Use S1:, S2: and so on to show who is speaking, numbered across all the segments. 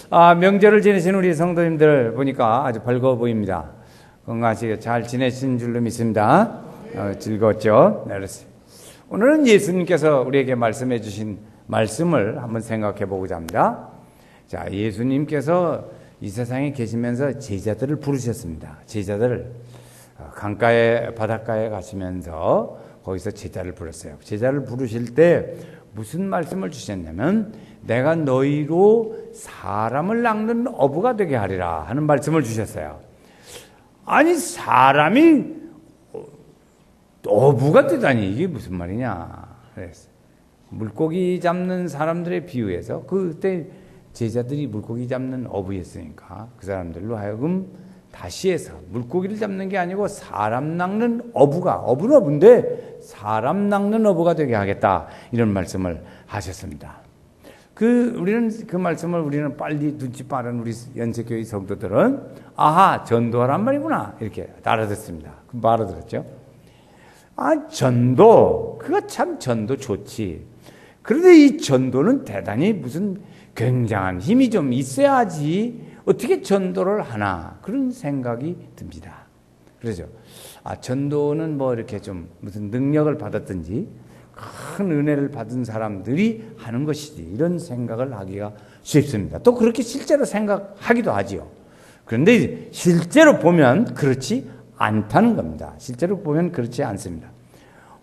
S1: 명절을 지내신 우리 성도님들 보니까 아주 밝아 보입니다. 건강하시게 잘 지내신 줄로 믿습니다. 즐거웠죠? 네, 그렇습니다. 오늘은 예수님께서 우리에게 말씀해 주신 말씀을 한번 생각해 보고자 합니다. 자, 예수님께서 이 세상에 계시면서 제자들을 부르셨습니다. 제자들을 강가에 바닷가에 가시면서 거기서 제자를 불렀어요. 제자를 부르실 때 무슨 말씀을 주셨냐면 내가 너희로 사람을 낚는 어부가 되게 하리라 하는 말씀을 주셨어요. 아니 사람이 어부가 되다니 이게 무슨 말이냐 그랬어요. 물고기 잡는 사람들의 비유에서 그때 제자들이 물고기 잡는 어부였으니까 그 사람들로 하여금 다시 해서 물고기를 잡는 게 아니고 사람 낚는 어부는 어부인데 사람 낚는 어부가 되게 하겠다 이런 말씀을 하셨습니다. 우리는 그 말씀을 우리는 빨리 눈치 빠른 우리 연세교회 성도들은 아하 전도하란 말이구나 이렇게 알아듣습니다. 그럼 알아들었죠? 전도 그거 참 전도 좋지. 그런데 이 전도는 대단히 무슨 굉장한 힘이 좀 있어야지 어떻게 전도를 하나 그런 생각이 듭니다. 그러죠. 전도는 뭐 이렇게 좀 무슨 능력을 받았든지 큰 은혜를 받은 사람들이 하는 것이지 이런 생각을 하기가 쉽습니다. 또 그렇게 실제로 생각하기도 하지요. 그런데 실제로 보면 그렇지 않다는 겁니다. 실제로 보면 그렇지 않습니다.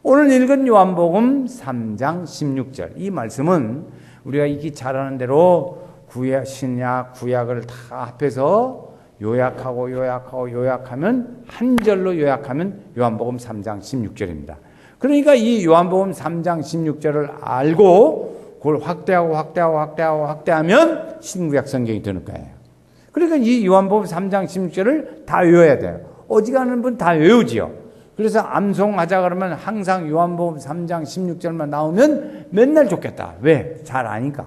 S1: 오늘 읽은 요한복음 3장 16절 이 말씀은 우리가 읽기 잘하는 대로 신약, 구약을 다 합해서 요약하면 한 절로 요약하면 요한복음 3장 16절입니다. 그러니까 이 요한복음 3장 16절을 알고 그걸 확대하면 신구약 성경이 되는 거예요. 그러니까 이 요한복음 3장 16절을 다 외워야 돼요. 어지간한 분 다 외우지요. 그래서 암송하자 그러면 항상 요한복음 3장 16절만 나오면 맨날 좋겠다. 왜? 잘 아니까.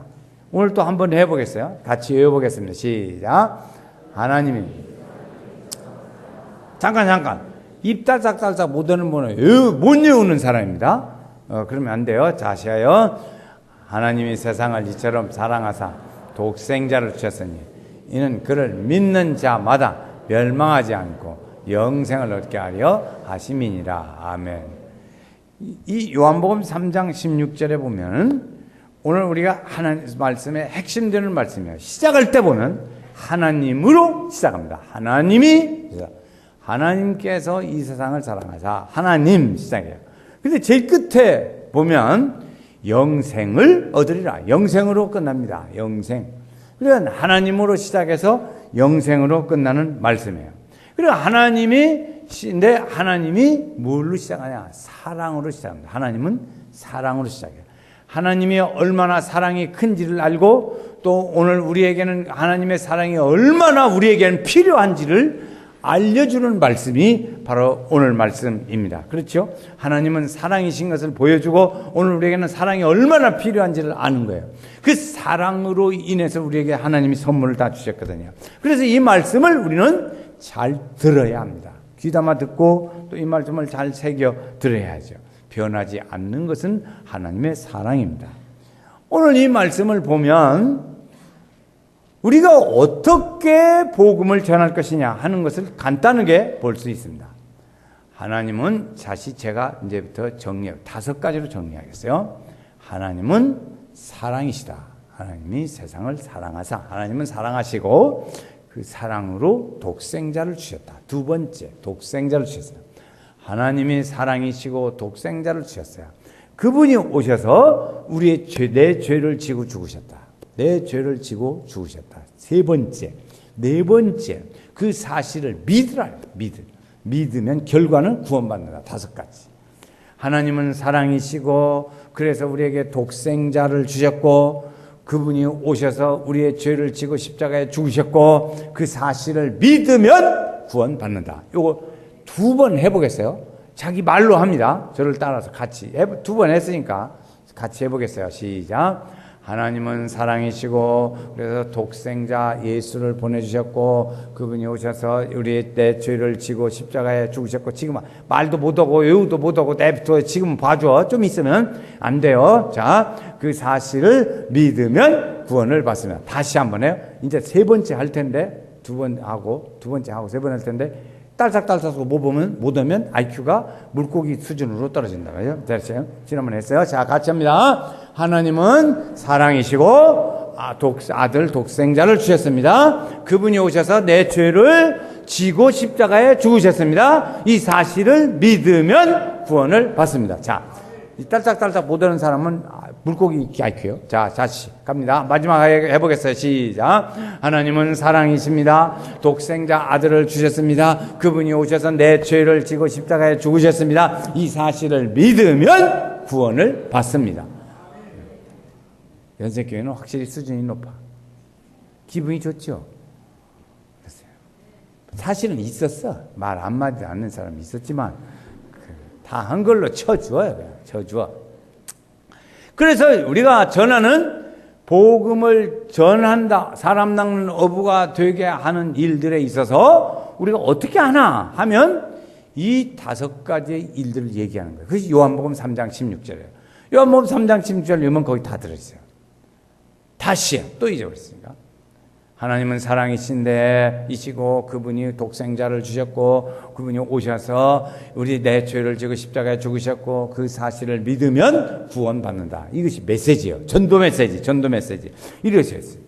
S1: 오늘 또 한번 해보겠어요. 같이 외워보겠습니다. 시작. 하나님이 잠깐 입 딸싹딸싹 못하는 분은 못 외우는 사람입니다. 그러면 안 돼요. 다시 하여 하나님이 세상을 이처럼 사랑하사 독생자를 주셨으니 이는 그를 믿는 자마다 멸망하지 않고 영생을 얻게 하려 하심이니라. 아멘. 이 요한복음 3장 16절에 보면 오늘 우리가 하나님 말씀의 핵심되는 말씀이에요. 시작할 때 보면 하나님으로 시작합니다. 하나님께서 이 세상을 사랑하사 하나님 시작해요. 근데 제일 끝에 보면 영생을 얻으리라. 영생으로 끝납니다. 영생. 그러니까 하나님으로 시작해서 영생으로 끝나는 말씀이에요. 그리고 하나님이 뭘로 시작하냐? 사랑으로 시작합니다. 하나님은 사랑으로 시작해요. 하나님이 얼마나 사랑이 큰지를 알고 또 오늘 우리에게는 하나님의 사랑이 얼마나 우리에게는 필요한지를 알려주는 말씀이 바로 오늘 말씀입니다. 그렇죠? 하나님은 사랑이신 것을 보여주고 오늘 우리에게는 사랑이 얼마나 필요한지를 아는 거예요. 그 사랑으로 인해서 우리에게 하나님이 선물을 다 주셨거든요. 그래서 이 말씀을 우리는 잘 들어야 합니다. 귀담아 듣고 또 이 말씀을 잘 새겨 들어야죠. 변하지 않는 것은 하나님의 사랑입니다. 오늘 이 말씀을 보면 우리가 어떻게 복음을 전할 것이냐 하는 것을 간단하게 볼 수 있습니다. 하나님은 제가 이제부터 5가지로 정리하겠어요. 하나님은 사랑이시다. 하나님이 세상을 사랑하사 하나님은 사랑하시고 그 사랑으로 독생자를 주셨다. 두 번째, 독생자를 주셨어요. 하나님이 사랑이시고 독생자를 주셨어요. 그분이 오셔서 내 죄를 지고 죽으셨다. 내 죄를 지고 죽으셨다. 네 번째, 그 사실을 믿으라. 믿으면 결과는 구원받는다. 5가지. 하나님은 사랑이시고 그래서 우리에게 독생자를 주셨고 그분이 오셔서 우리의 죄를 지고 십자가에 죽으셨고 그 사실을 믿으면 구원받는다. 요거 2번 해보겠어요? 자기 말로 합니다. 저를 따라서 같이 2번 했으니까 같이 해보겠어요. 시작. 하나님은 사랑이시고 그래서 독생자 예수를 보내주셨고 그분이 오셔서 우리의 내 죄를 지고 십자가에 죽으셨고 지금 말도 못하고 외우도 못하고 내부터 지금 봐줘. 좀 있으면 안 돼요. 자, 그 사실을 믿으면 구원을 받습니다. 다시 한번 해요. 이제 세 번째 할 텐데, 두 번째 하고 세 번 할 텐데, 딸싹딸싹 못 오면 IQ가 물고기 수준으로 떨어진다. 그죠? 됐어요? 지난번에 했어요. 자, 같이 합니다. 하나님은 사랑이시고, 아들 독생자를 주셨습니다. 그분이 오셔서 내 죄를 지고 십자가에 죽으셨습니다. 이 사실을 믿으면 구원을 받습니다. 자, 이 딸짝딸짝 못하는 사람은 물고기 IQ요. 자, 다시 갑니다. 마지막 해보겠어요. 시작. 하나님은 사랑이십니다. 독생자 아들을 주셨습니다. 그분이 오셔서 내 죄를 지고 십자가에 죽으셨습니다. 이 사실을 믿으면 구원을 받습니다. 연세교회는 확실히 수준이 높아. 기분이 좋죠. 사실은 있었어. 말 한마디 않는 사람이 있었지만 다 한 걸로 쳐주어요. 그냥 쳐주어. 그래서 우리가 전하는 복음을 전한다, 사람 낚는 어부가 되게 하는 일들에 있어서 우리가 어떻게 하나 하면 이 5가지의 일들을 얘기하는 거예요. 그것이 요한복음 3장 16절이에요. 요한복음 3장 16절 읽으면 거기 다 들어있어요. 다시 또 잊어버렸으니까. 하나님은 사랑이신데 이시고 그분이 독생자를 주셨고 그분이 오셔서 우리 내 죄를 지고 십자가에 죽으셨고 그 사실을 믿으면 구원받는다. 이것이 메시지예요. 전도 메시지. 이것이었어요.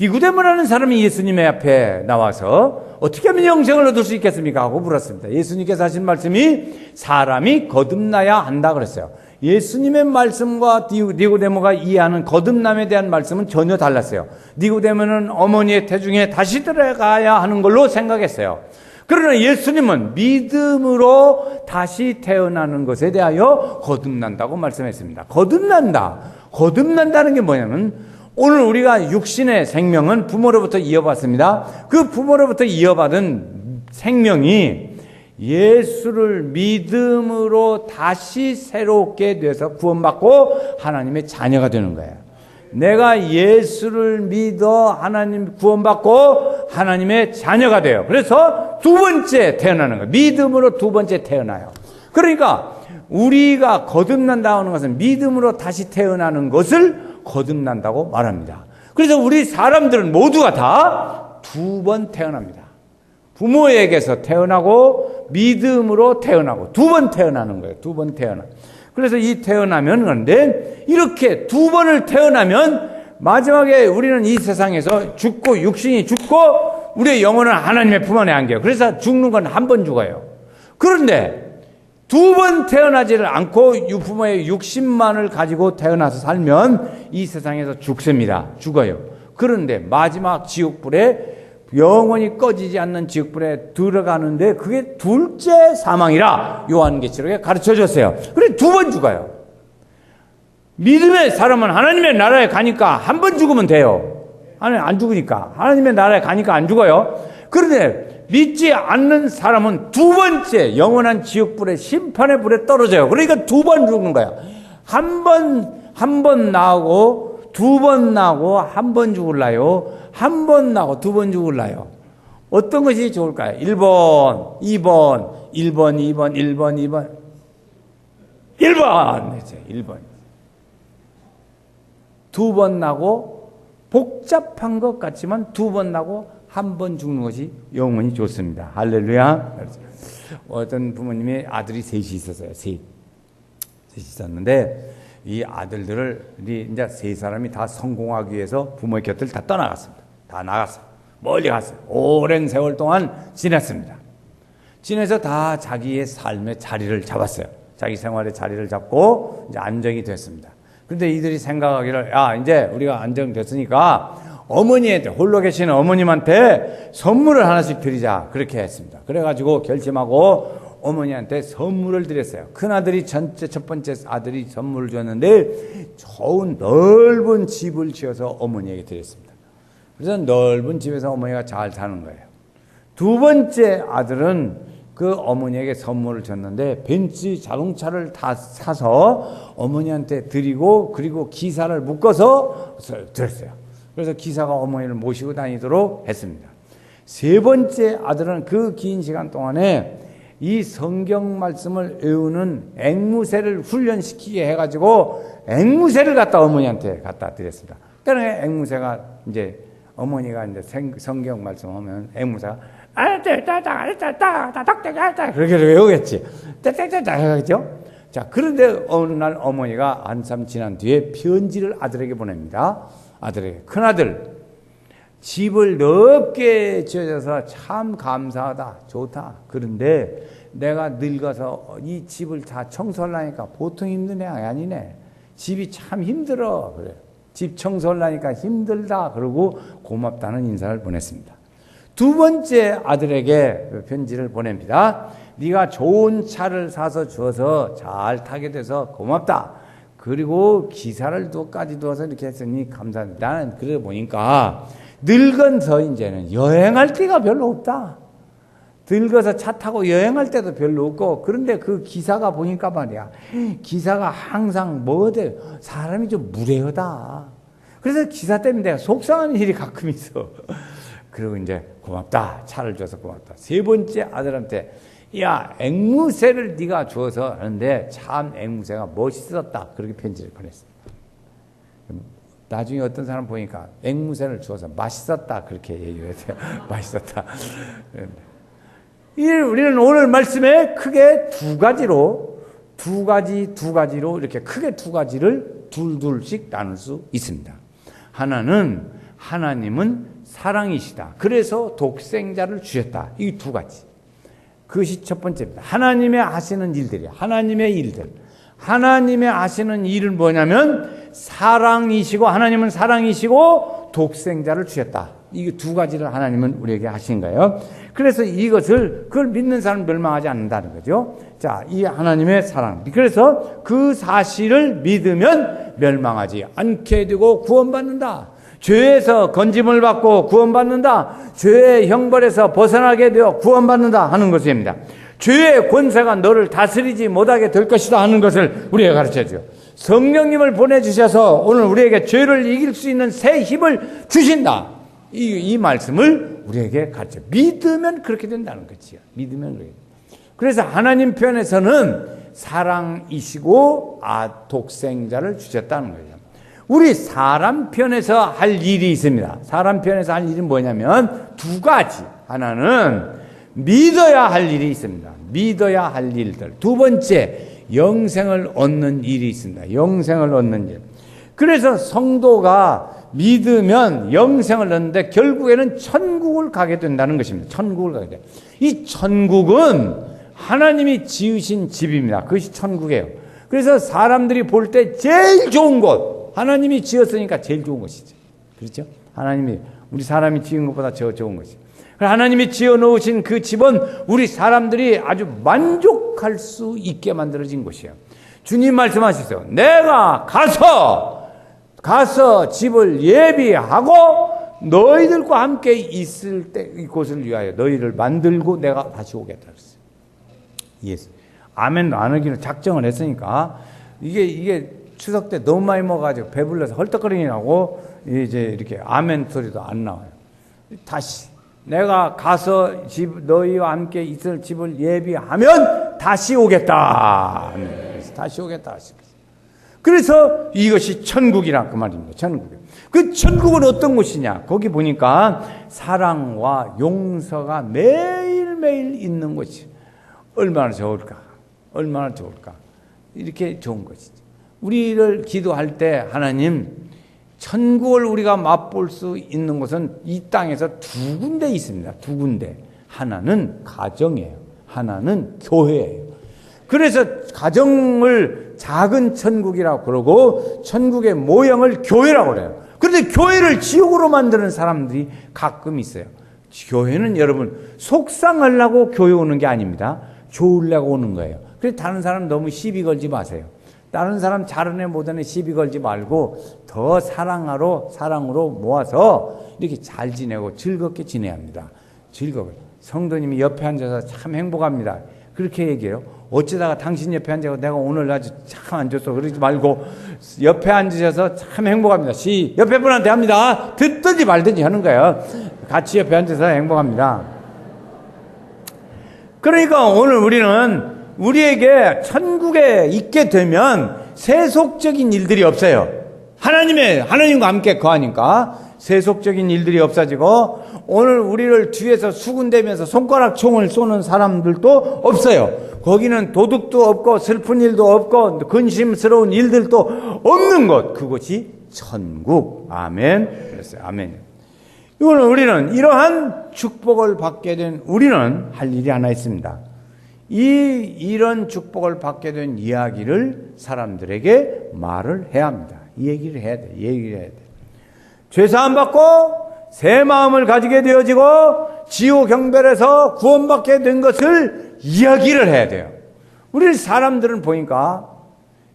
S1: 니고데모라는 하는 사람이 예수님의 앞에 나와서 어떻게 하면 영생을 얻을 수 있겠습니까? 하고 물었습니다. 예수님께서 하신 말씀이 사람이 거듭나야 한다 그랬어요. 예수님의 말씀과 니고데모가 이해하는 거듭남에 대한 말씀은 전혀 달랐어요. 니고데모는 어머니의 태중에 다시 들어가야 하는 걸로 생각했어요. 그러나 예수님은 믿음으로 다시 태어나는 것에 대하여 거듭난다고 말씀했습니다. 거듭난다는 게 뭐냐면 오늘 우리가 육신의 생명은 부모로부터 이어받습니다. 그 부모로부터 이어받은 생명이 예수를 믿음으로 다시 새롭게 돼서 구원받고 하나님의 자녀가 되는 거예요. 내가 예수를 믿어 하나님 구원받고 하나님의 자녀가 돼요. 그래서 두 번째 태어나는 거예요. 믿음으로 두 번째 태어나요. 그러니까 우리가 거듭난다는 것은 믿음으로 다시 태어나는 것을 거듭난다고 말합니다. 그래서 우리 사람들은 모두가 다 두 번 태어납니다. 부모에게서 태어나고 믿음으로 태어나고 두 번 태어나는 거예요. 두 번 태어나. 그래서 이 태어나면 그런데 이렇게 두 번을 태어나면 마지막에 우리는 이 세상에서 죽고 육신이 죽고 우리의 영혼은 하나님의 품 안에 안겨요. 그래서 죽는 건 한 번 죽어요. 그런데 두 번 태어나지를 않고 부모의 육신만을 가지고 태어나서 살면 이 세상에서 죽습니다. 죽어요. 그런데 마지막 지옥불에 영원히 꺼지지 않는 지옥불에 들어가는데 그게 둘째 사망이라 요한계시록에 가르쳐줬어요. 그래 두 번 죽어요. 믿음의 사람은 하나님의 나라에 가니까 한 번 죽으면 돼요. 하나님 안 죽으니까. 하나님의 나라에 가니까 안 죽어요. 그런데 믿지 않는 사람은 두 번째 영원한 지옥불의 심판의 불에 떨어져요. 그러니까 두 번 죽는 거예요. 한 번 나오고 두 번 나오고 한 번 죽을라요. 한 번 나고 두 번 죽을라요. 어떤 것이 좋을까요? 1번, 2번, 1번, 2번, 1번, 2번. 1번. 두 번 나고 복잡한 것 같지만 두 번 나고 한 번 죽는 것이 영원히 좋습니다. 할렐루야. 어떤 부모님이 아들이 셋이 있었어요. 셋이 있었는데 이 아들들을 이제 세 사람이 다 성공하기 위해서 부모의 곁을 다 떠나갔습니다. 다 나갔어요. 멀리 갔어요. 오랜 세월 동안 지냈습니다. 지내서 다 자기의 삶의 자리를 잡았어요. 자기 생활의 자리를 잡고 이제 안정이 됐습니다. 그런데 이들이 생각하기를 이제 우리가 안정됐으니까 어머니한테 홀로 계시는 어머님한테 선물을 하나씩 드리자 그렇게 했습니다. 그래가지고 결심하고 어머니한테 선물을 드렸어요. 큰아들이 첫 번째 아들이 선물을 줬는데 좋은 넓은 집을 지어서 어머니에게 드렸습니다. 그래서 넓은 집에서 어머니가 잘 사는 거예요. 두 번째 아들은 그 어머니에게 선물을 줬는데 벤츠 자동차를 다 사서 어머니한테 드리고 그리고 기사를 묶어서 드렸어요. 그래서 기사가 어머니를 모시고 다니도록 했습니다. 세 번째 아들은 그 긴 시간 동안에 이 성경 말씀을 외우는 앵무새를 훈련시키게 해가지고 앵무새를 갖다 어머니한테 갖다 드렸습니다. 그러니까 앵무새가 이제 어머니가 이제 성경 말씀하면 앵무새가 그렇게 외우겠지. 하겠죠. 자, 그런데 어느 날 어머니가 한참 지난 뒤에 편지를 아들에게 보냅니다. 아들에게, 큰아들, 집을 넓게 지어줘서 참 감사하다, 좋다. 그런데 내가 늙어서 이 집을 다 청소하려니까 보통 힘든 애 아니네. 집이 참 힘들어. 그래. 집 청소하려니까 힘들다. 그러고 고맙다는 인사를 보냈습니다. 두 번째 아들에게 편지를 보냅니다. 네가 좋은 차를 사서 주어서 잘 타게 돼서 고맙다. 그리고 기사를 까지 두어서 이렇게 했으니 감사합니다. 나는 그래 보니까 늙어서 이제는 여행할 데가 별로 없다. 늙어서 차 타고 여행할 때도 별로 없고, 그런데 그 기사가 보니까 말이야, 기사가 항상 뭐대 사람이 좀 무례하다. 그래서 기사 때문에 내가 속상한 일이 가끔 있어. 그리고 이제 고맙다. 차를 줘서 고맙다. 세 번째 아들한테, 야, 앵무새를 네가 주어서 하는데 참 앵무새가 멋있었다. 그렇게 편지를 보냈습니다. 나중에 어떤 사람 보니까 앵무새를 주어서 맛있었다. 그렇게 얘기했어요. 맛있었다. 우리는 오늘 말씀에 크게 두 가지로 이렇게 크게 두 가지를 둘씩 나눌 수 있습니다. 하나는 하나님은 사랑이시다. 그래서 독생자를 주셨다. 이 두 가지. 그것이 첫 번째입니다. 하나님의 하시는 일들이야. 하나님의 일들. 하나님의 하시는 일은 뭐냐면 사랑이시고, 하나님은 사랑이시고 독생자를 주셨다. 이 두 가지를 하나님은 우리에게 하신 거예요. 그래서 그걸 믿는 사람은 멸망하지 않는다는 거죠. 자, 이 하나님의 사랑. 그래서 그 사실을 믿으면 멸망하지 않게 되고 구원받는다. 죄에서 건짐을 받고 구원받는다. 죄의 형벌에서 벗어나게 되어 구원받는다 하는 것입니다. 죄의 권세가 너를 다스리지 못하게 될 것이다 하는 것을 우리에게 가르쳐줘요. 성령님을 보내주셔서 오늘 우리에게 죄를 이길 수 있는 새 힘을 주신다. 이 말씀을 우리에게 가르쳐. 믿으면 그렇게 된다는 거지요. 믿으면 그렇게. 그래서 하나님 편에서는 사랑이시고 독생자를 주셨다는 거예요. 우리 사람 편에서 할 일이 있습니다. 사람 편에서 할 일이 뭐냐면 두 가지. 하나는 믿어야 할 일이 있습니다. 믿어야 할 일들. 두 번째, 영생을 얻는 일이 있습니다. 영생을 얻는 일. 그래서 성도가 믿으면 영생을 얻는데 결국에는 천국을 가게 된다는 것입니다. 천국을 가게 돼. 이 천국은 하나님이 지으신 집입니다. 그것이 천국이에요. 그래서 사람들이 볼 때 제일 좋은 곳, 하나님이 지었으니까 제일 좋은 것이죠. 그렇죠? 하나님이, 우리 사람이 지은 것보다 더 좋은 것이죠. 하나님이 지어 놓으신 그 집은 우리 사람들이 아주 만족할 수 있게 만들어진 곳이에요. 주님 말씀하셨어요. 내가 가서 집을 예비하고 너희들과 함께 있을 때 이곳을 위하여 너희를 만들고 내가 다시 오겠다 그랬어요. 예수. 아멘 안 하기로 작정을 했으니까 이게 추석 때 너무 많이 먹어가지고 배불러서 헐떡거리니 나고 이제 이렇게 아멘 소리도 안 나와요. 다시 내가 가서 너희와 함께 있을 집을 예비하면 다시 오겠다. 다시 오겠다. 그래서 이것이 천국이라 그 말입니다. 천국. 그 천국은 어떤 곳이냐? 거기 보니까 사랑과 용서가 매일매일 있는 곳이 얼마나 좋을까? 얼마나 좋을까? 이렇게 좋은 것이죠. 우리를 기도할 때 하나님 천국을 우리가 맛볼 수 있는 곳은 이 땅에서 두 군데 있습니다. 두 군데. 하나는 가정이에요. 하나는 교회예요. 그래서 가정을 작은 천국이라고 그러고 천국의 모형을 교회라고 그래요. 그런데 교회를 지옥으로 만드는 사람들이 가끔 있어요. 교회는 여러분 속상하려고 교회 오는 게 아닙니다. 좋으려고 오는 거예요. 그래서 다른 사람 너무 시비 걸지 마세요. 다른 사람 잘하는 애 못하는 애 시비 걸지 말고 더 사랑으로 모아서 이렇게 잘 지내고 즐겁게 지내야 합니다. 즐거워요. 성도님이 옆에 앉아서 참 행복합니다. 그렇게 얘기해요. 어쩌다가 당신 옆에 앉아서 내가 오늘 아주 참 안 좋소. 그러지 말고 옆에 앉으셔서 참 행복합니다. 옆에 분한테 합니다. 듣든지 말든지 하는 거예요. 같이 옆에 앉아서 행복합니다. 그러니까 오늘 우리는 우리에게 천국에 있게 되면 세속적인 일들이 없어요. 하나님과 함께 거하니까 세속적인 일들이 없어지고, 오늘 우리를 뒤에서 수군대면서 손가락 총을 쏘는 사람들도 없어요. 거기는 도둑도 없고 슬픈 일도 없고 근심스러운 일들도 없는 곳, 그곳이 천국. 아멘. 그랬어요. 아멘. 이거는 우리는 이러한 축복을 받게 된 우리는 할 일이 하나 있습니다. 이런 축복을 받게 된 이야기를 사람들에게 말을 해야 합니다. 이 얘기를 해야 돼. 얘기를 해야 돼. 죄사함 받고 새 마음을 가지게 되어지고 지옥 경별에서 구원받게 된 것을 이야기를 해야 돼요. 우리 사람들은 보니까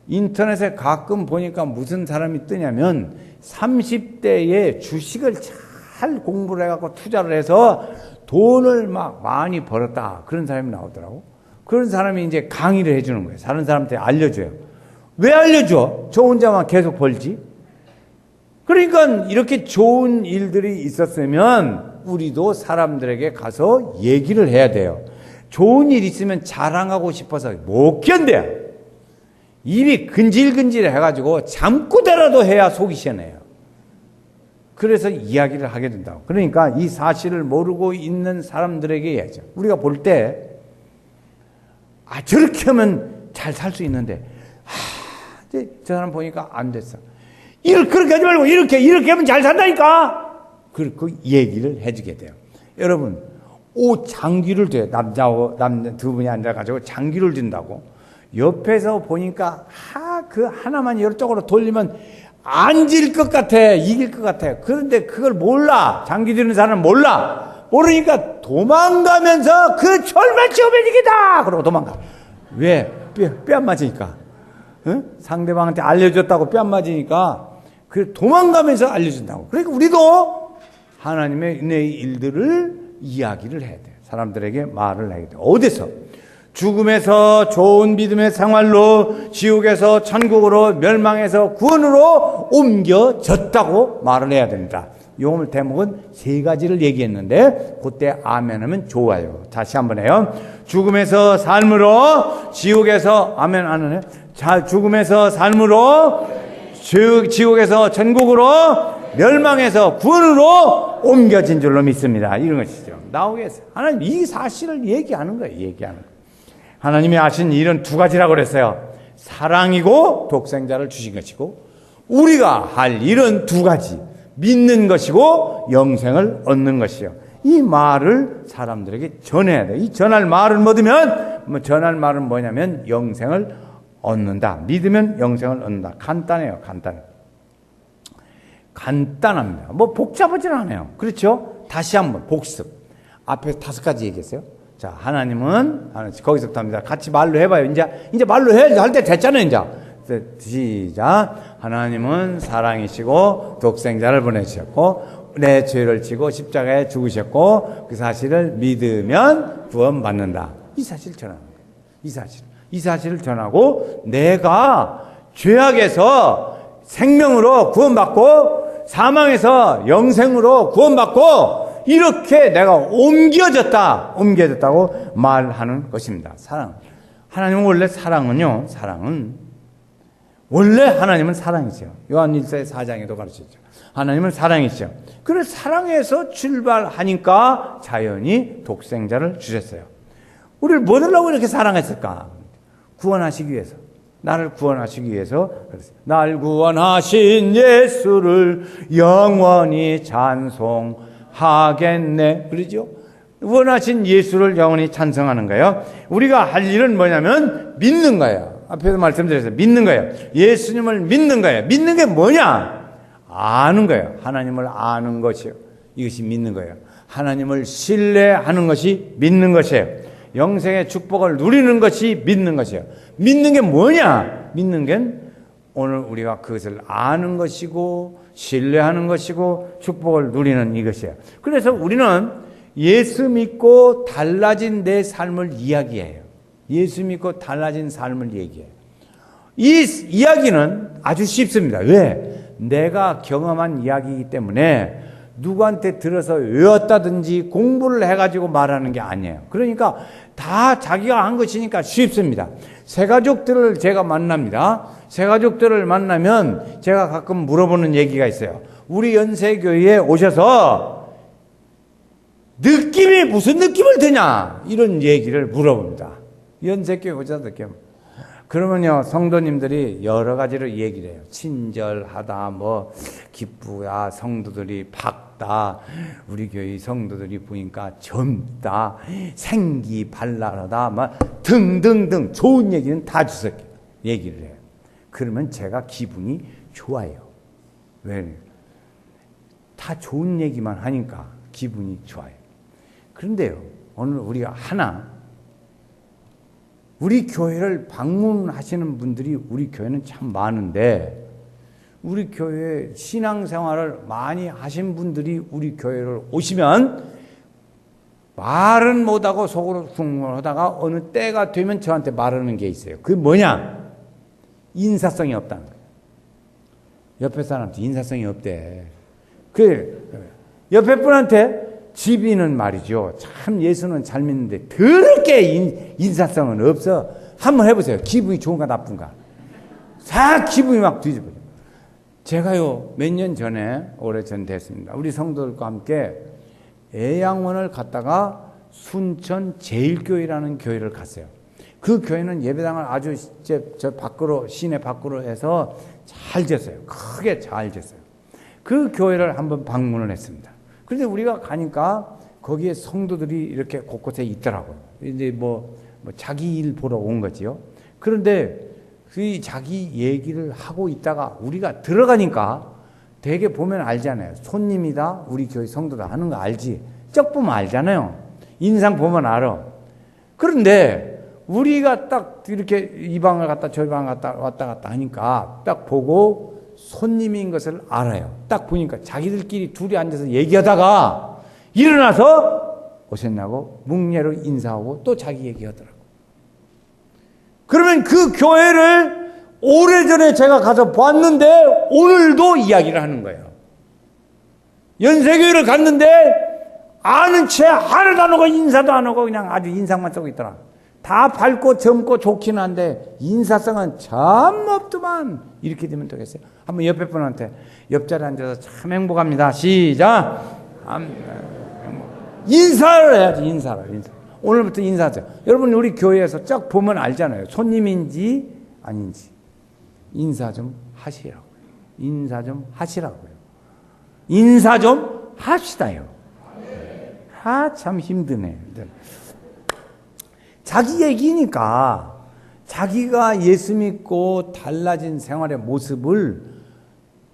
S1: 인터넷에 가끔 보니까 무슨 사람이 뜨냐면 30대에 주식을 잘 공부를 해갖고 투자를 해서 돈을 막 많이 벌었다, 그런 사람이 나오더라고. 그런 사람이 이제 강의를 해주는 거예요. 다른 사람한테 알려줘요. 왜 알려줘? 저 혼자만 계속 벌지? 그러니까 이렇게 좋은 일들이 있었으면 우리도 사람들에게 가서 얘기를 해야 돼요. 좋은 일 있으면 자랑하고 싶어서 못 견뎌요. 입이 근질근질 해가지고 잠꼬대라도 해야 속이 시원해요. 그래서 이야기를 하게 된다고. 그러니까 이 사실을 모르고 있는 사람들에게 해야죠. 우리가 볼 때, 저렇게 하면 잘 살 수 있는데, 저 사람 보니까 안 됐어. 그렇게 하지 말고 이렇게 하면 잘 산다니까. 그 얘기를 해주게 돼요. 여러분, 장기를 둬요. 남자하고 남자 두 분이 앉아가지고 장기를 둔다고. 옆에서 보니까 그 하나만 이쪽으로 돌리면 안 질 것 같아. 이길 것 같아. 그런데 그걸 몰라. 장기 드는 사람은 몰라. 모르니까 도망가면서 그 철맞지 오면이기다 그러고 도망가. 왜? 뼈 안 맞으니까. 응? 상대방한테 알려줬다고 뼈 안 맞으니까 그 도망가면서 알려준다고. 그러니까 우리도 하나님의 은혜의 일들을 이야기를 해야 돼요. 사람들에게 말을 해야 돼요. 어디서? 죽음에서 좋은 믿음의 생활로, 지옥에서 천국으로, 멸망에서 구원으로 옮겨졌다고 말을 해야 됩니다. 오늘 대목은 세 가지를 얘기했는데 그때 아멘 하면 좋아요. 다시 한번 해요. 죽음에서 삶으로, 지옥에서 아멘 안 하네. 죽음에서 삶으로, 지옥에서 천국으로, 멸망에서 구원으로 옮겨진 줄로 믿습니다. 이런 것이죠. 나오겠어요. 하나님 이 사실을 얘기하는 거예요. 얘기하는 거예요. 하나님이 하신 일은 두 가지라고 그랬어요. 사랑이고 독생자를 주신 것이고, 우리가 할 일은 두 가지. 믿는 것이고 영생을 얻는 것이요. 이 말을 사람들에게 전해야 돼. 이 전할 말을 얻으면, 전할 말은 뭐냐면 영생을 얻는다. 믿으면 영생을 얻는다. 간단해요. 간단합니다. 복잡하진 않아요. 그렇죠? 다시 한번 복습. 앞에 5가지 얘기했어요. 자, 하나님은, 거기서부터 합니다. 같이 말로 해봐요. 이제 말로 해야지. 할 때 됐잖아요, 이제. 시작. 하나님은 사랑이시고 독생자를 보내주셨고 내 죄를 지고 십자가에 죽으셨고 그 사실을 믿으면 구원받는다. 이 사실을 전하는 거예요. 이 사실을 전하고 내가 죄악에서 생명으로 구원받고 사망에서 영생으로 구원받고 이렇게 내가 옮겨졌다고 말하는 것입니다. 사랑. 하나님은 원래 원래 하나님은 사랑이죠. 요한일서 4장에도 가르치죠. 하나님은 사랑이죠. 그래서 사랑에서 출발하니까 자연히 독생자를 주셨어요. 우리를 뭐 하려고 이렇게 사랑했을까? 구원하시기 위해서. 나를 구원하시기 위해서. 날 구원하신 예수를 영원히 찬송하겠네. 그러죠? 구원하신 예수를 영원히 찬송하는 거예요. 우리가 할 일은 뭐냐면 믿는 거예요. 앞에서 말씀드렸어요. 믿는 거예요. 예수님을 믿는 거예요. 믿는 게 뭐냐? 아는 거예요. 하나님을 아는 것이요. 이것이 믿는 거예요. 하나님을 신뢰하는 것이 믿는 것이에요. 영생의 축복을 누리는 것이 믿는 것이에요. 믿는 게 뭐냐? 믿는 게 오늘 우리가 그것을 아는 것이고 신뢰하는 것이고 축복을 누리는 이것이에요. 그래서 우리는 예수 믿고 달라진 내 삶을 이야기해요. 예수 믿고 달라진 삶을 얘기해요. 이 이야기는 아주 쉽습니다. 왜? 내가 경험한 이야기이기 때문에 누구한테 들어서 외웠다든지 공부를 해가지고 말하는 게 아니에요. 그러니까 다 자기가 한 것이니까 쉽습니다. 새가족들을 제가 만납니다. 새가족들을 만나면 제가 가끔 물어보는 얘기가 있어요. 우리 연세교회에 오셔서 느낌이 무슨 느낌을 드냐? 이런 얘기를 물어봅니다. 연세교회 오셔서 느낌. 그러면요, 성도님들이 여러 가지로 얘기를 해요. 친절하다, 뭐, 기쁘다, 성도들이 밝다, 우리 교회 성도들이 보니까 젊다, 생기 발랄하다, 막, 등등등, 좋은 얘기는 다 주석해요. 얘기를 해요. 그러면 제가 기분이 좋아요. 왜? 다 좋은 얘기만 하니까 기분이 좋아요. 그런데요, 오늘 우리가 우리 교회를 방문하시는 분들이 우리 교회는 참 많은데, 우리 교회 신앙생활을 많이 하신 분들이 우리 교회를 오시면 말은 못하고 속으로 궁금하다가 어느 때가 되면 저한테 말하는 게 있어요. 그게 뭐냐? 인사성이 없다는 거예요. 옆에 사람한테 인사성이 없대. 옆에 분한테 집이는 말이죠. 참 예수는 잘 믿는데 더럽게 인사성은 없어. 한번 해보세요. 기분이 좋은가 나쁜가. 다 기분이 막 뒤집어져. 제가요, 몇 년 전에, 오래전 됐습니다. 우리 성도들과 함께 애양원을 갔다가 순천 제일교회라는 교회를 갔어요. 그 교회는 예배당을 아주 저 밖으로, 시내 밖으로 해서 잘 졌어요. 크게 잘 졌어요. 그 교회를 한번 방문을 했습니다. 그런데 우리가 가니까 거기에 성도들이 이렇게 곳곳에 있더라고요. 이제 뭐 자기 일 보러 온 거지요. 그런데 그 자기 얘기를 하고 있다가 우리가 들어가니까 되게 보면 알잖아요. 손님이다, 우리 교회 성도다 하는 거 알지. 쩍 보면 알잖아요. 인상 보면 알아. 그런데 우리가 딱 이렇게 이 방을 갔다 저 방을 갔다 왔다 갔다 하니까 딱 보고 손님인 것을 알아요. 딱 보니까 자기들끼리 둘이 앉아서 얘기하다가 일어나서 오셨냐고 묵례로 인사하고 또 자기 얘기하더라고. 그러면 그 교회를 오래전에 제가 가서 봤는데 오늘도 이야기를 하는 거예요. 연세교회를 갔는데 아는 채 하나도 안 하고 인사도 안 하고 그냥 아주 인상만 쓰고 있더라. 다 밝고 젊고 좋긴 한데 인사성은 참 없더만. 이렇게 되면 되겠어요. 한번 옆에 분한테 옆자리에 앉아서 참 행복합니다. 시작. 인사를 해야지. 인사. 오늘부터 인사하세요. 여러분 우리 교회에서 쫙 보면 알잖아요. 손님인지 아닌지. 인사 좀 하시라고요. 인사 좀 하시라고요. 인사 좀 합시다요. 참 힘드네. 자기 얘기니까 자기가 예수 믿고 달라진 생활의 모습을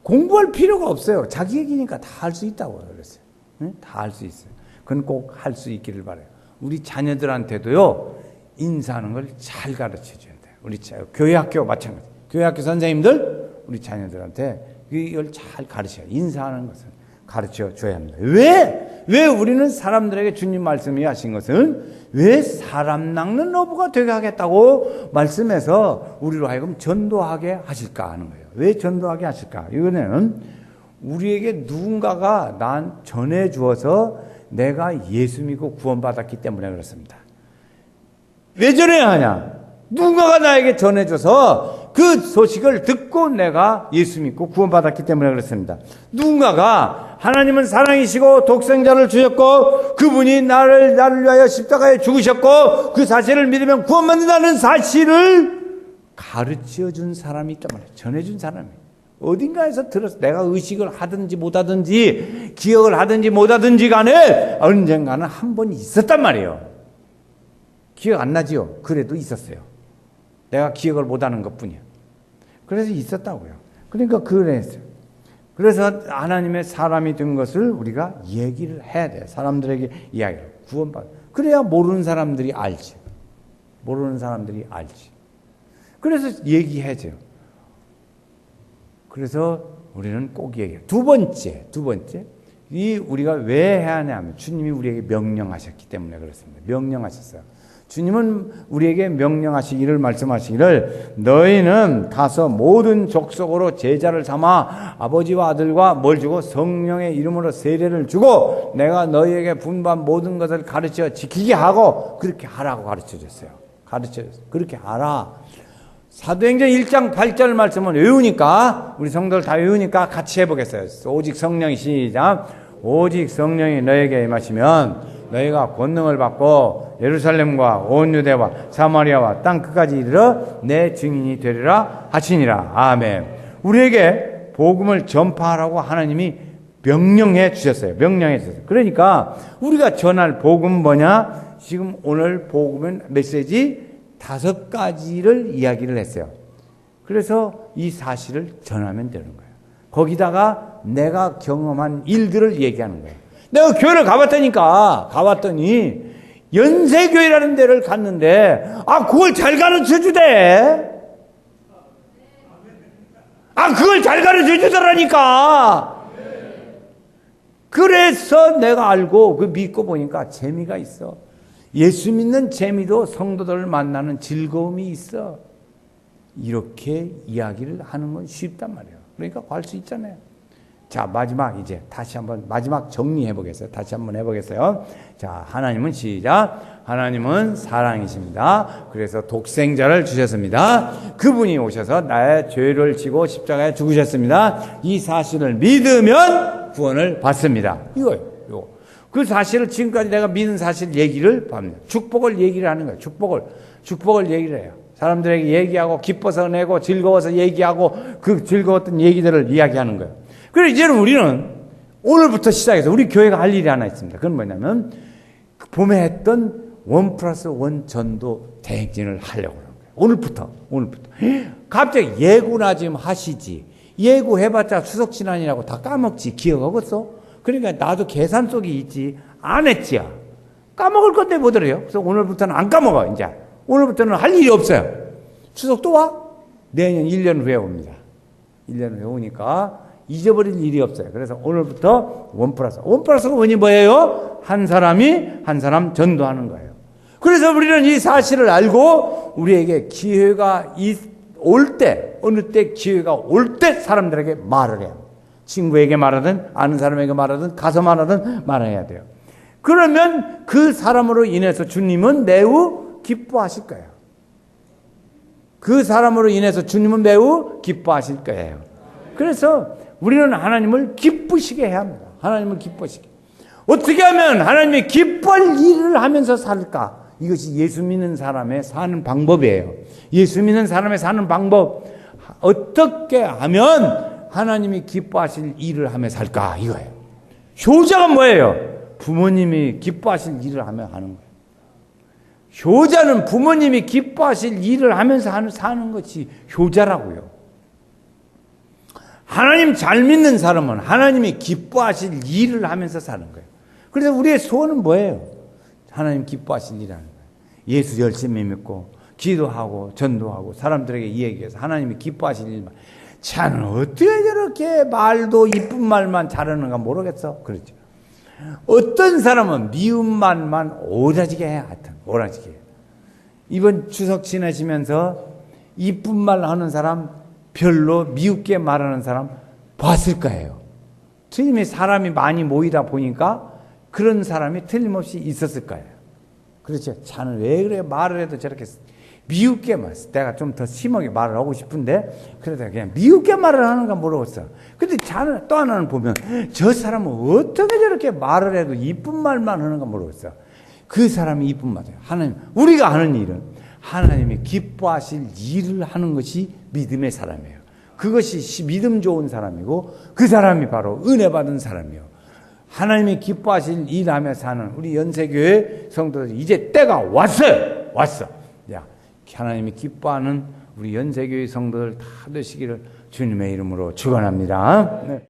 S1: 공부할 필요가 없어요. 자기 얘기니까 다 할 수 있다고 그랬어요. 다 할 수 있어요. 그건 꼭 할 수 있기를 바라요. 우리 자녀들한테도요, 인사하는 걸 잘 가르쳐 줘야 돼요. 우리 교회학교 마찬가지. 교회학교 선생님들, 우리 자녀들한테 이걸 잘 가르쳐요. 인사하는 것을 가르쳐 줘야 합니다. 왜 우리는 사람들에게 주님 말씀이 하신 것은 왜 사람 낚는 어부가 되게 하겠다고 말씀해서 우리로 하여금 전도하게 하실까 하는 거예요. 왜 전도하게 하실까? 이거는 우리에게 누군가가 난 전해 주어서 내가 예수 믿고 구원받았기 때문에 그렇습니다. 왜 전해야 하냐? 누군가가 나에게 전해줘서 그 소식을 듣고 내가 예수 믿고 구원받았기 때문에 그렇습니다. 누군가가 하나님은 사랑이시고 독생자를 주셨고 그분이 나를 위하여 십자가에 죽으셨고 그 사실을 믿으면 구원받는다는 사실을 가르쳐준 사람이 있단 말이에요. 전해준 사람이. 어딘가에서 들어서 내가 의식을 하든지 못하든지 기억을 하든지 못하든지 간에 언젠가는 한 번 있었단 말이에요. 기억 안 나지요? 그래도 있었어요. 내가 기억을 못하는 것뿐이야. 그래서 있었다고요. 그러니까 그랬어요. 그래서 하나님의 사람이 된 것을 우리가 얘기를 해야 돼요. 사람들에게 이야기를. 구원받아. 그래야 모르는 사람들이 알지. 모르는 사람들이 알지. 그래서 얘기해줘요. 그래서 우리는 꼭 얘기해요. 두 번째. 이 우리가 왜 해야 하냐면 주님이 우리에게 명령하셨기 때문에 그렇습니다. 명령하셨어요. 주님은 우리에게 명령하시기를 말씀하시기를 너희는 가서 모든 족속으로 제자를 삼아 아버지와 아들과 뭘 주고 성령의 이름으로 세례를 주고 내가 너희에게 분부한 모든 것을 가르쳐 지키게 하고 그렇게 하라고 가르쳐 줬어요. 그렇게 하라. 사도행전 1장 8절 말씀은 외우니까 우리 성도들 다 외우니까 같이 해보겠어요. 오직 성령이 시작. 오직 성령이 너에게 임하시면 너희가 권능을 받고 예루살렘과 온 유대와 사마리아와 땅 끝까지 이르러 내 증인이 되리라 하시니라. 아멘. 우리에게 복음을 전파하라고 하나님이 명령해 주셨어요. 그러니까 우리가 전할 복음 뭐냐? 지금 오늘 복음은 메시지 5가지를 이야기를 했어요. 그래서 이 사실을 전하면 되는 거예요. 거기다가 내가 경험한 일들을 얘기하는 거예요. 내가 교회를 가봤더니 연세교회라는 데를 갔는데 그걸 잘 가르쳐 주대. 그걸 잘 가르쳐 주더라니까. 그래서 내가 알고 믿고 보니까 재미가 있어. 예수 믿는 재미도 성도들을 만나는 즐거움이 있어. 이렇게 이야기를 하는 건 쉽단 말이에요. 그러니까 갈 수 있잖아요. 자, 마지막 이제 다시 한번 마지막 정리해 보겠어요. 자, 하나님은 시작. 하나님은 사랑이십니다. 그래서 독생자를 주셨습니다. 그분이 오셔서 나의 죄를 지고 십자가에 죽으셨습니다. 이 사실을 믿으면 구원을 받습니다. 이거예요. 그 사실을 지금까지 내가 믿은 사실 얘기를 합니다. 축복을 얘기를 하는 거예요. 축복을 얘기를 해요. 사람들에게 얘기하고 기뻐서 내고 즐거워서 얘기하고 그 즐거웠던 얘기들을 이야기하는 거예요. 그래서 이제는 우리는 오늘부터 시작해서 우리 교회가 할 일이 하나 있습니다. 그건 뭐냐면 봄에 했던 1+1 전도 대행진을 하려고 하는 거예요. 오늘부터. 갑자기 예고나 좀 하시지. 예고해봤자 수석신앙이라고 다 까먹지. 기억하겠어? 그러니까 나도 계산 속이 있지. 안 했지. 까먹을 건데 뭐더래요. 그래서 오늘부터는 안 까먹어. 이제 오늘부터는 할 일이 없어요. 추석 또 와? 내년 1년 후에 옵니다. 1년 후에 오니까 잊어버릴 일이 없어요. 그래서 오늘부터 1+1이 뭐예요? 한 사람 전도하는 거예요. 그래서 우리는 이 사실을 알고 우리에게 기회가 올 때, 어느 때 기회가 올 때 사람들에게 말을 해요. 친구에게 말하든 아는 사람에게 말하든 가서 말하든 말해야 돼요. 그러면 그 사람으로 인해서 주님은 매우 기뻐하실 거예요. 그 사람으로 인해서 주님은 매우 기뻐하실 거예요. 그래서 우리는 하나님을 기쁘시게 해야 합니다. 하나님을 기쁘시게. 어떻게 하면 하나님이 기뻐할 일을 하면서 살까? 이것이 예수 믿는 사람의 사는 방법이에요. 예수 믿는 사람의 사는 방법. 어떻게 하면 하나님이 기뻐하실 일을 하며 살까? 이거예요. 효자가 뭐예요? 부모님이 기뻐하실 일을 하며 하는 거예요. 효자는 부모님이 기뻐하실 일을 하면서 사는 것이 효자라고요. 하나님 잘 믿는 사람은 하나님이 기뻐하실 일을 하면서 사는 거예요. 그래서 우리의 소원은 뭐예요? 하나님 기뻐하실 일을 하는 거예요. 예수 열심히 믿고 기도하고 전도하고 사람들에게 이야기해서 하나님이 기뻐하실 일만. 자는 어떻게 저렇게 말도 이쁜 말만 잘하는가 모르겠어. 그렇죠. 어떤 사람은 미운 말만 오라지게 해. 하여튼 오라지게 해. 이번 추석 지나시면서 이쁜 말 하는 사람, 별로 미웃게 말하는 사람 봤을 거예요. 주님이 사람이 많이 모이다 보니까 그런 사람이 틀림없이 있었을 거예요. 그렇죠. 자는 왜 그래? 말을 해도 저렇게 미웃게 말. 내가 좀 더 심하게 말을 하고 싶은데 그래도 그냥 미웃게 말을 하는가 모르겠어. 근데 자는 또 하나는 보면 저 사람은 어떻게 저렇게 말을 해도 이쁜 말만 하는가 모르겠어. 그 사람이 이쁜 말이에요. 하나님, 우리가 하는 일은 하나님이 기뻐하실 일을 하는 것이 믿음의 사람이에요. 그것이 믿음 좋은 사람이고 그 사람이 바로 은혜 받은 사람이에요. 하나님이 기뻐하실 일하며 사는 우리 연세교회 성도들 이제 때가 왔어요. 왔어. 야, 하나님이 기뻐하는 우리 연세교회 성도들 다 되시기를 주님의 이름으로 축원합니다. 네.